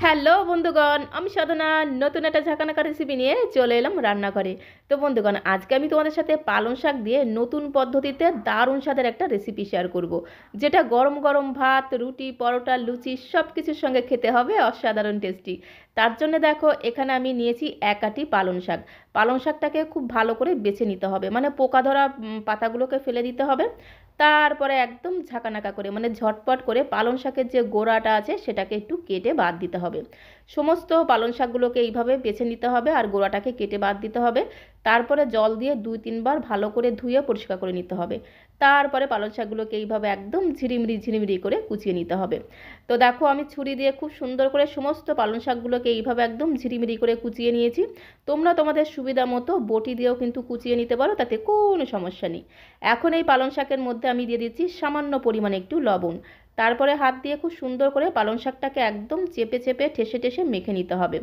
Hello বন্ধুগণ, আমি সাধনা নতুন একটা ঝাঁকানাকা রেসিপি নিয়ে চলে এলাম রান্নাঘরে। তো বন্ধুগণ, আজকে আমি তোমাদের সাথে পালং শাক দিয়ে নতুন পদ্ধতিতে দারুণ স্বাদের একটা রেসিপি শেয়ার করব, যেটা গরম গরম ভাত, রুটি, পরোটা, লুচি সব কিছুর সঙ্গে খেতে হবে অসাধারণ টেস্টি। তার জন্য দেখো, এখানে আমি নিয়েছি এক আঁটি পালং শাক। পালং শাকটাকে খুব ভালো করে বেছে নিতে হবে, মানে পোকা ধরা পাতাগুলোকে ফেলে দিতে হবে। তারপরে একদম ঝাঁকানাকা করে, মানে ঝটপট করে পালং শাকের যে গোড়াটা আছে সেটাকে একটু কেটে বাদ দিতে হবে। সমস্ত পালং শাকগুলোকে এইভাবে বেছে নিতে হবে আর গোড়াটাকে কেটে বাদ দিতে হবে। তারপরে জল দিয়ে 2-3 বার ভালো করে ধুয়ে পরিষ্কার করে নিতে হবে। তারপরে পালং শাকগুলোকে এইভাবে একদম ঝিরিমিরি ঝিরিমিরি করে কুচিয়ে নিতে হবে। তো দেখো, আমি ছুরি দিয়ে খুব সুন্দর করে সমস্ত পালং শাকগুলোকে এইভাবে একদম ঝিরিমিরি করে কুচিয়ে নিয়েছি। তোমরা তোমাদের সুবিধা মতো বটি দিয়েও কিন্তু কুচিয়ে নিতে পারো, তাতে কোনো সমস্যা নেই। এখন এই পালং শাকের মধ্যে আমি দিয়ে দিচ্ছি সামান্য পরিমাণে একটু লবণ। তারপরে হাত দিয়ে খুব সুন্দর করে পালং শাকটাকে একদম চেপে চেপে ঠেসে ঠেসে মেখে নিতে হবে।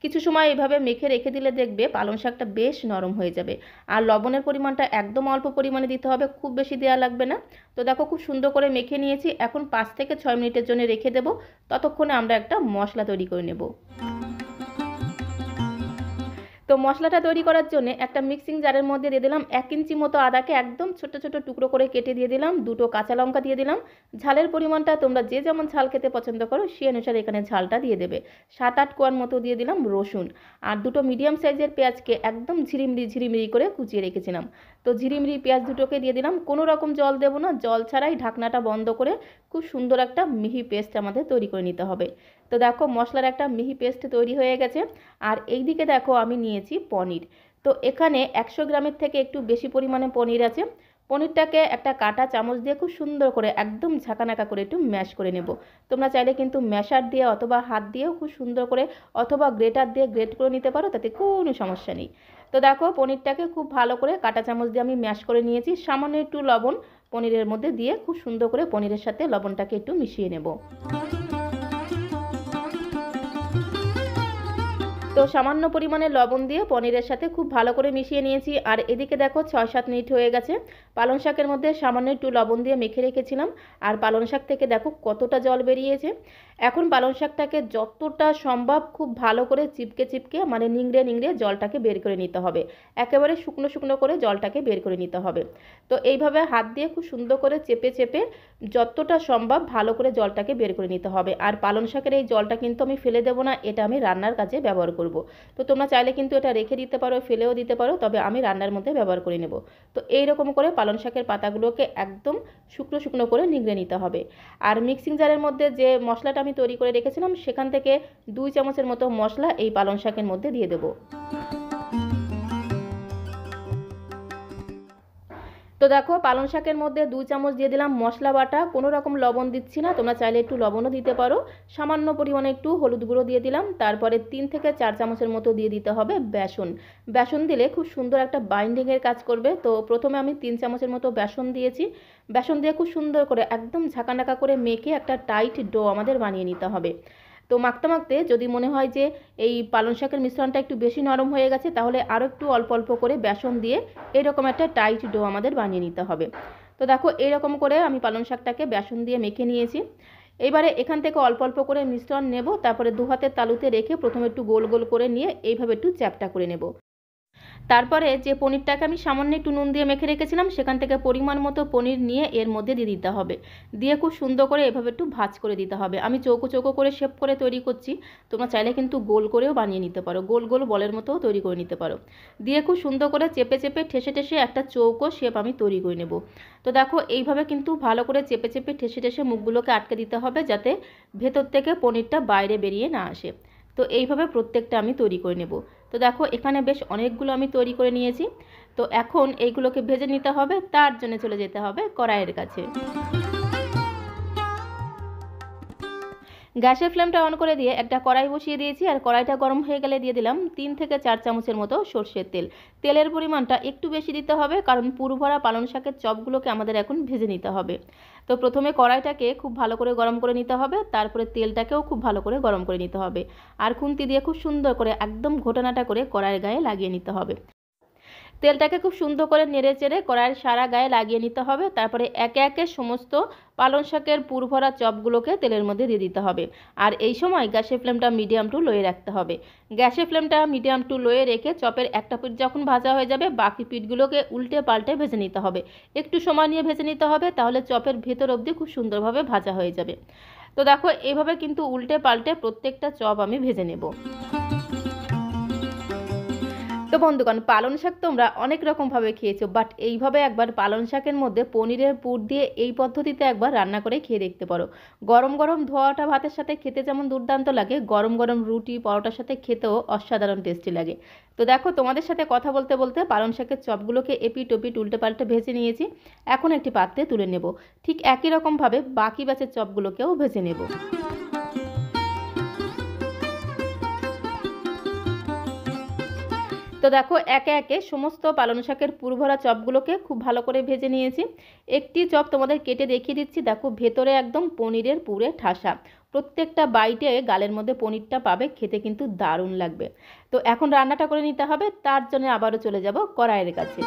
কিছু সময় এভাবে মেখে রেখে দিলে দেখবে পালং শাকটা বেশ নরম হয়ে যাবে। আর লবণের পরিমাণটা একদম অল্প পরিমাণে দিতে হবে, খুব বেশি দেওয়া লাগবে না। তো দেখো, খুব সুন্দর করে মেখে নিয়েছি। এখন 5 থেকে 6 মিনিটের জন্য রেখে দেবো। ততক্ষণে আমরা একটা মশলা তৈরি করে নেব। তো মশলাটা তৈরি করার জন্য একটা মিক্সিং জারের মধ্যে দিয়ে দিলাম 1 ইঞ্চি মতো আদাকে একদম ছোট ছোট টুকরো করে কেটে দিয়ে দিলাম। 2টো কাঁচা লঙ্কা দিয়ে দিলাম। ঝালের পরিমাণটা তোমরা যে যেমন ঝাল খেতে পছন্দ করো সেই অনুসারে এখানে ঝালটা দিয়ে দেবে। 7-8 কোয়ার মতো দিয়ে দিলাম রসুন। আর 2টো মিডিয়াম সাইজের পেঁয়াজকে একদম ঝিরিমিরি ঝিরিমিরি করে কুচিয়ে রেখেছিলাম। তো ঝিরিমিরি পেঁয়াজ দুটোকে দিয়ে দিলাম। কোনো রকম জল দেবো না, জল ছাড়াই ঢাকনাটা বন্ধ করে খুব সুন্দর একটা মিহি পেস্ট আমাদের তৈরি করে নিতে হবে। তো দেখো, মশলার একটা মিহি পেস্ট তৈরি হয়ে গেছে। আর এই দিকে দেখো, আমি নিয়েছি পনির। তো এখানে 100 গ্রামের থেকে একটু বেশি পরিমাণে পনির আছে। পনিরটাকে একটা কাঁটা চামচ দিয়ে খুব সুন্দর করে একদম ঝাঁকানাকা করে একটু ম্যাশ করে নেব। তোমরা চাইলে কিন্তু ম্যাশার দিয়ে অথবা হাত দিয়েও খুব সুন্দর করে অথবা গ্রেটার দিয়ে গ্রেট করে নিতে পারো, তাতে কোনো সমস্যা নেই। তো দেখো, পনিরটাকে খুব ভালো করে কাঁটা চামচ দিয়ে আমি ম্যাশ করে নিয়েছি। সামান্য একটু লবণ পনিরের মধ্যে দিয়ে খুব সুন্দর করে পনিরের সাথে লবণটাকে একটু মিশিয়ে নেব। তো সামান্য পরিমাণে লবণ দিয়ে পনিরের সাথে খুব ভালো করে মিশিয়ে নিয়েছি। আর এদিকে দেখো, 6-7 মিনিট হয়ে গেছে। পালং শাকের মধ্যে সামান্য একটু লবণ দিয়ে মেখে রেখেছিলাম। আর পালং শাক থেকে দেখো কতটা জল বেরিয়েছে। এখন পালং শাকটাকে যতটা সম্ভব খুব ভালো করে চিপকে চিপকে, মানে নিংড়ে নিংড়ে জলটাকে বের করে নিতে হবে। একেবারে শুকনো শুকনো করে জলটাকে বের করে নিতে হবে। তো এইভাবে হাত দিয়ে খুব সুন্দর করে চেপে চেপে যতটা সম্ভব ভালো করে জলটাকে বের করে নিতে হবে। আর পালং শাকের এই জলটা কিন্তু আমি ফেলে দেবো না, এটা আমি রান্নার কাজে ব্যবহার করব। তো তোমরা চাইলে কিন্তু এটা রেখে দিতে পারো, ফেলেও দিতে পারো, তবে আমি রান্নার মধ্যে ব্যবহার করে নেব। তো এই রকম করে পালং শাকের পাতাগুলোকে একদম শুকনো শুকনো করে নিংড়ে নিতে হবে। আর মিক্সিং জারের মধ্যে যে মশলাটা আমি তৈরি করে রেখেছিলাম সেখান থেকে 2 চামচের মতো মশলা এই পালং শাকের মধ্যে দিয়ে দেবো। তো দেখো, পালং শাকের মধ্যে 2 চামচ দিয়ে দিলাম মশলা বাটা। কোনো রকম লবণ দিচ্ছি না, তোমরা চাইলে একটু লবণও দিতে পারো। সামান্য পরিমাণে একটু হলুদ গুঁড়ো দিয়ে দিলাম। তারপরে 3 থেকে 4 চামচের মতো দিয়ে দিতে হবে বেসন। বেসন দিলে খুব সুন্দর একটা বাইন্ডিংয়ের কাজ করবে। তো প্রথমে আমি 3 চামচের মতো বেসন দিয়েছি। বেসন দিয়ে খুব সুন্দর করে একদম ঝাঁকানাকা করে মেখে একটা টাইট ডো আমাদের বানিয়ে নিতে হবে। তো মাখতে মাখতে যদি মনে হয় যে এই পালং শাকের মিশ্রণটা একটু বেশি নরম হয়ে গেছে, তাহলে আরও একটু অল্প অল্প করে বেসন দিয়ে এরকম একটা টাইট ডো আমাদের বানিয়ে নিতে হবে। তো দেখো, এরকম করে আমি পালং শাকটাকে বেসন দিয়ে মেখে নিয়েছি। এবারে এখান থেকে অল্প অল্প করে মিশ্রণ নেব। তারপরে 2 হাতের তালুতে রেখে প্রথমে একটু গোল গোল করে নিয়ে এইভাবে একটু চ্যাপ্টা করে নেব। তারপরে যে পনিরটাকে আমি সামান্য একটু নুন দিয়ে মেখে রেখেছিলাম সেখান থেকে পরিমাণ মতো পনির নিয়ে এর মধ্যে দিয়ে দিতে হবে। দিয়ে খুব সুন্দর করে এভাবে একটু ভাঁজ করে দিতে হবে। আমি চৌকো চৌকো করে শেপ করে তৈরি করছি, তোমরা চাইলে কিন্তু গোল করেও বানিয়ে নিতে পারো, গোল গোল বলের মতোও তৈরি করে নিতে পারো। দিয়ে খুব সুন্দর করে চেপে চেপে ঠেসে ঠেসে একটা চৌকো শেপ আমি তৈরি করে নেব। তো দেখো, এইভাবে কিন্তু ভালো করে চেপে চেপে ঠেসে ঠেসে মুখগুলোকে আটকে দিতে হবে, যাতে ভেতর থেকে পনিরটা বাইরে বেরিয়ে না আসে। তো এইভাবে প্রত্যেকটা আমি তৈরি করে নেব। তো দেখো, এখানে বেশ অনেকগুলো আমি তৈরি করে নিয়েছি। তো এখন এইগুলোকে ভেজে নিতে হবে, তার জন্য চলে যেতে হবে কড়াইয়ের কাছে। গ্যাসের ফ্লেমটা অন করে দিয়ে একটা কড়াই বসিয়ে দিয়েছি। আর কড়াইটা গরম হয়ে গেলে দিয়ে দিলাম 3 থেকে 4 চামচের মতো সর্ষের তেল। তেলের পরিমাণটা একটু বেশি দিতে হবে, কারণ পুরভরা পালং শাকের চপগুলোকে আমাদের এখন ভেজে নিতে হবে। তো প্রথমে কড়াইটাকে খুব ভালো করে গরম করে নিতে হবে, তারপরে তেলটাকেও খুব ভালো করে গরম করে নিতে হবে। আর খুন্তি দিয়ে খুব সুন্দর করে একদম ঘোটানাটা করে কড়াইয়ের গায়ে লাগিয়ে নিতে হবে। তেলটাকে খুব সুন্দর করে নেড়ে চেড়ে কড়াইয়ের সারা গায়ে লাগিয়ে নিতে হবে। তারপরে একে একে সমস্ত পালং শাকের পুর ভরা চপগুলোকে তেলের মধ্যে দিয়ে দিতে হবে। আর এই সময় গ্যাসের ফ্লেমটা মিডিয়াম টু লোয়ে রাখতে হবে। গ্যাসের ফ্লেমটা মিডিয়াম টু লোয়ে রেখে চপের একটা পিঠ যখন ভাজা হয়ে যাবে বাকি পিঠগুলোকে উল্টে পাল্টে ভেজে নিতে হবে। একটু সময় নিয়ে ভেজে নিতে হবে, তাহলে চপের ভেতর অবধি খুব সুন্দরভাবে ভাজা হয়ে যাবে। তো দেখো এইভাবে কিন্তু উল্টে পাল্টে প্রত্যেকটা চপ আমি ভেজে নেব। তো বন্ধুগণ, পালং শাক তোমরা অনেক রকমভাবে খেয়েছো, বাট এইভাবে একবার পালং শাকের মধ্যে পনিরের পুর দিয়ে এই পদ্ধতিতে একবার রান্না করে খেয়ে দেখতে পারো। গরম গরম ধোয়াটা ভাতের সাথে খেতে যেমন দুর্দান্ত লাগে, গরম গরম রুটি পরোটার সাথে খেতেও অসাধারণ টেস্টি লাগে। তো দেখো তোমাদের সাথে কথা বলতে বলতে পালং শাকের চপগুলোকে এপিট ওপিট উল্টে পাল্টে ভেজে নিয়েছি। এখন একটি পাত্রে তুলে নেব। ঠিক একই রকমভাবে বাকি ব্যাচের চপগুলোকেও ভেজে নেব। তো দেখো একে একে সমস্ত পালং শাকের পুর ভরা চপগুলোকে খুব ভালো করে ভেজে নিয়েছি। একটি চপ তোমাদের কেটে দেখিয়ে দিচ্ছি। দেখো ভেতরে একদম পনিরের পুরে ঠাসা, প্রত্যেকটা বাইটে গালের মধ্যে পনিরটা পাবে, খেতে কিন্তু দারুণ লাগবে। তো এখন রান্নাটা করে নিতে হবে, তার জন্য আবারও চলে যাব কড়াইয়ের কাছে।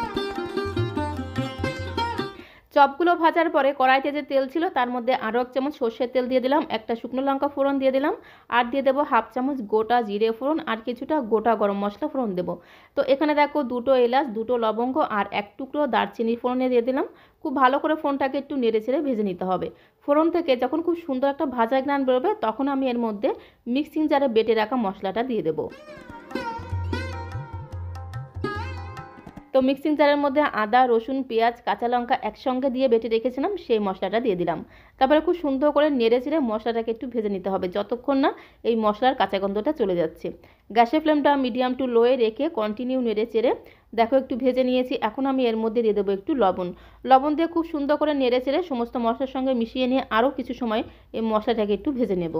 চপগুলো ভাজার পরে কড়াইতে যে তেল ছিল তার মধ্যে আরও 1 চামচ সর্ষের তেল দিয়ে দিলাম, একটা শুকনো লঙ্কা ফোড়ন দিয়ে দিলাম, আর দিয়ে দেবো 1/2 চামচ গোটা জিরে ফোড়ন, আর কিছুটা গোটা গরম মশলা ফোড়ন দেবো। তো এখানে দেখো 2টো এলাচ, 2টো লবঙ্গ আর 1 টুকরো দারচিনি ফোড়নে দিয়ে দিলাম। খুব ভালো করে ফোড়নটাকে একটু নেড়ে চেড়ে ভেজে নিতে হবে। ফোড়ন থেকে যখন খুব সুন্দর একটা ভাজা ঘ্রাণ বেরোবে তখন আমি এর মধ্যে মিক্সিং জারে বেটে রাখা মশলাটা দিয়ে দেবো। তো মিক্সিং জারের মধ্যে আদা, রসুন, পেঁয়াজ, কাঁচা লঙ্কা একসঙ্গে দিয়ে বেটে রেখেছিলাম, সেই মশলাটা দিয়ে দিলাম। তারপরে খুব সুন্দর করে নেড়ে চেড়ে মশলাটাকে একটু ভেজে নিতে হবে যতক্ষণ না এই মশলার কাঁচা গন্ধটা চলে যাচ্ছে। গ্যাসের ফ্লেমটা মিডিয়াম টু লোয়ে রেখে কন্টিনিউ নেড়ে চেড়ে দেখো একটু ভেজে নিয়েছি। এখন আমি এর মধ্যে দিয়ে দেবো একটু লবণ। লবণ দিয়ে খুব সুন্দর করে নেড়ে চেড়ে সমস্ত মশলার সঙ্গে মিশিয়ে নিয়ে আরও কিছু সময় এই মশলাটাকে একটু ভেজে নেব।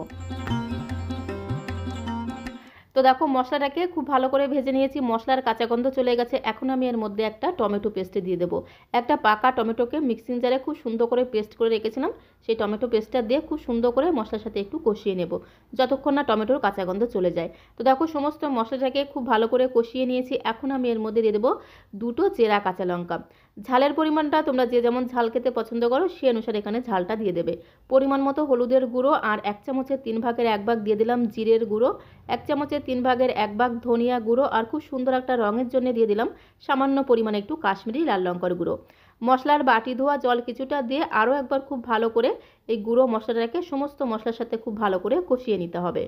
তো দেখো মশলাটাকে খুব ভালো করে ভেজে নিয়েছি, মশলার কাঁচা গন্ধ চলে গেছে। এখন আমি এর মধ্যে একটা টমেটো পেস্ট দিয়ে দেবো। একটা পাকা টমেটোকে মিক্সিং জারে খুব সুন্দর করে পেস্ট করে রেখেছিলাম, সেই টমেটো পেস্টটা দিয়ে খুব সুন্দর করে মশলার সাথে একটু কষিয়ে নেব যতক্ষণ না টমেটোর কাঁচা গন্ধ চলে যায়। তো দেখো সমস্ত মশলাটাকে খুব ভালো করে কষিয়ে নিয়েছি। এখন আমি এর মধ্যে দিয়ে দেবো 2টো চেরা কাঁচা লঙ্কা। ঝালের পরিমাণটা তোমরা যে যেমন ঝাল খেতে পছন্দ করো সে অনুসারে এখানে ঝালটা দিয়ে দেবে। পরিমাণ মতো হলুদের গুঁড়ো আর 1 চামচের 3 ভাগের 1 ভাগ দিয়ে দিলাম জিরের গুঁড়ো, 1 চামচের 3 ভাগের 1 ভাগ ধনিয়া গুঁড়ো, আর খুব সুন্দর একটা রঙের জন্য দিয়ে দিলাম সামান্য পরিমাণে একটু কাশ্মীরি লাল লঙ্কার গুঁড়ো। মশলার বাটি ধোয়া জল কিছুটা দিয়ে আরও একবার খুব ভালো করে এই গুঁড়ো মশলাটাকে সমস্ত মশলার সাথে খুব ভালো করে কষিয়ে নিতে হবে।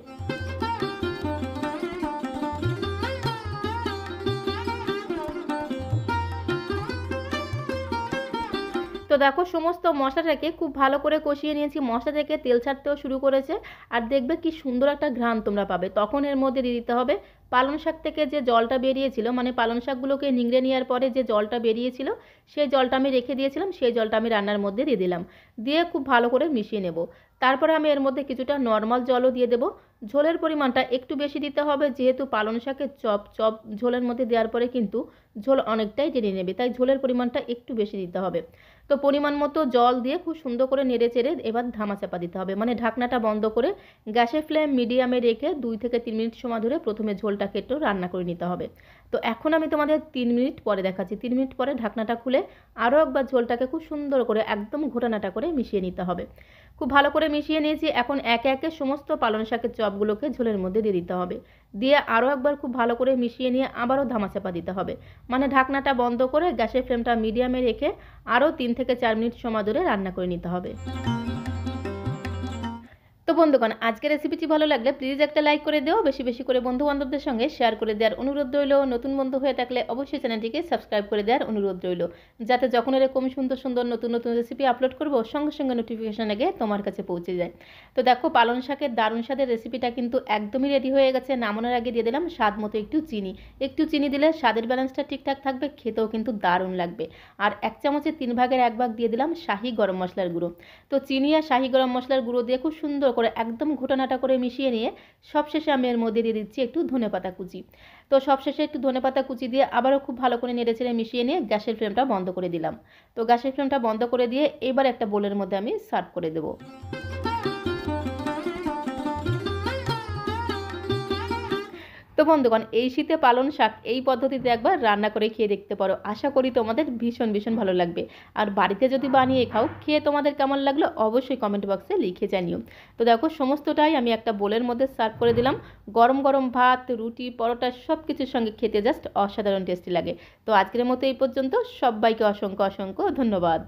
তো দেখো সমস্ত মশলাটাকে খুব ভালো করে কষিয়ে নিয়েছি, মশলা থেকে তেল ছাড়তেও শুরু করেছে। আর দেখবে কি সুন্দর একটা ঘ্রাণ তোমরা পাবে। তখন এর মধ্যে দিয়ে দিতে হবে পালং শাক থেকে যে জলটা বেরিয়েছিল, মানে পালং শাকগুলোকে নিংড়ে নেওয়ার পরে যে জলটা বেরিয়েছিল সেই জলটা আমি রেখে দিয়েছিলাম, সেই জলটা আমি রান্নার মধ্যে দিয়ে দিলাম। দিয়ে খুব ভালো করে মিশিয়ে নেব। তারপরে আমি এর মধ্যে কিছুটা নর্মাল জলও দিয়ে দেবো। ঝোলের পরিমাণটা একটু বেশি দিতে হবে, যেহেতু পালং শাকের চপ ঝোলের মধ্যে দেওয়ার পরে কিন্তু ঝোল অনেকটাই টেনে নেবে, তাই ঝোলের পরিমাণটা একটু বেশি দিতে হবে। তো পরিমাণ মতো জল দিয়ে খুব সুন্দর করে নেড়ে চেড়ে এবার ধামা চাপা দিতে হবে, মানে ঢাকনাটা বন্ধ করে গ্যাসের ফ্লেম মিডিয়ামে রেখে 2 থেকে 3 মিনিট সময় ধরে প্রথমে ঝোলটাকে একটু রান্না করে নিতে হবে। তো এখন আমি তোমাদের 3 মিনিট পরে দেখাচ্ছি। 3 মিনিট পরে ঢাকনাটা খুলে আরও একবার ঝোলটাকে খুব সুন্দর করে একদম ঘোটানাটা করে মিশিয়ে নিতে হবে। খুব ভালো করে মিশিয়ে নিয়েছি। এখন একে একে সমস্ত পালং শাকের চপগুলোকে ঝোলের মধ্যে দিয়ে দিতে হবে। দিয়ে আরও একবার খুব ভালো করে মিশিয়ে নিয়ে আবারও ধামাচাপা দিতে হবে, মানে ঢাকনাটা বন্ধ করে গ্যাসের ফ্লেমটা মিডিয়ামে রেখে আরও 3 থেকে 4 মিনিট সময় ধরে রান্না করে নিতে হবে। তো বন্ধুগণ, আজকের রেসিপিটি ভালো লাগলে প্লিজ একটা লাইক করে দিও, বেশি বেশি করে বন্ধু বান্ধবদের সঙ্গে শেয়ার করে দেওয়ার অনুরোধ রইল। নতুন বন্ধু হয়ে থাকলে অবশ্যই চ্যানেলটিকে সাবস্ক্রাইব করে দেওয়ার অনুরোধ রইল, যাতে যখন এরকম সুন্দর সুন্দর নতুন নতুন রেসিপি আপলোড করব সঙ্গে সঙ্গে নোটিফিকেশন আগে তোমার কাছে পৌঁছে যায়। তো দেখো পালং শাকের দারুণ স্বাদের রেসিপিটা কিন্তু একদমই রেডি হয়ে গেছে। নামানোর আগে দিয়ে দিলাম স্বাদ মতো একটু চিনি। একটু চিনি দিলে স্বাদের ব্যালেন্সটা ঠিকঠাক থাকবে, খেতেও কিন্তু দারুণ লাগবে। আর 1 চামচের 3 ভাগের 1 ভাগ দিয়ে দিলাম শাহি গরম মশলার গুঁড়ো। তো চিনি আর শাহি গরম মশলার গুঁড়ো দিয়ে খুব সুন্দর করে একদম ঘোটানাটা করে মিশিয়ে নিয়ে সবশেষে আমি এর মধ্যে দিয়ে দিচ্ছি একটু ধনেপাতা কুচি। তো সবশেষে একটু ধনেপাতা কুচি দিয়ে আবারও খুব ভালো করে নেড়েচেড়ে মিশিয়ে নিয়ে গ্যাসের ফ্লেমটা বন্ধ করে দিলাম। তো গ্যাসের ফ্লেমটা বন্ধ করে দিয়ে এবার একটা বোলের মধ্যে আমি সার্ভ করে দেবো। তো বন্ধুগণ, এই শীতে পালং শাক এই পদ্ধতিতে একবার রান্না করে খেয়ে দেখতে পারো। আশা করি তোমাদের ভীষণ ভীষণ ভালো লাগবে। আর বাড়িতে যদি বানিয়ে খাও, খেয়ে তোমাদের কেমন লাগলো অবশ্যই কমেন্ট বক্সে লিখে জানিও। তো দেখো, সমস্তটাই আমি একটা বোলের মধ্যে সার্ভ করে দিলাম। গরম গরম ভাত, রুটি, পরোটা সব কিছুর সঙ্গে খেতে জাস্ট অসাধারণ টেস্টি লাগে। তো আজকের মতো এই পর্যন্ত। সবাইকে অসংখ্য অসংখ্য ধন্যবাদ।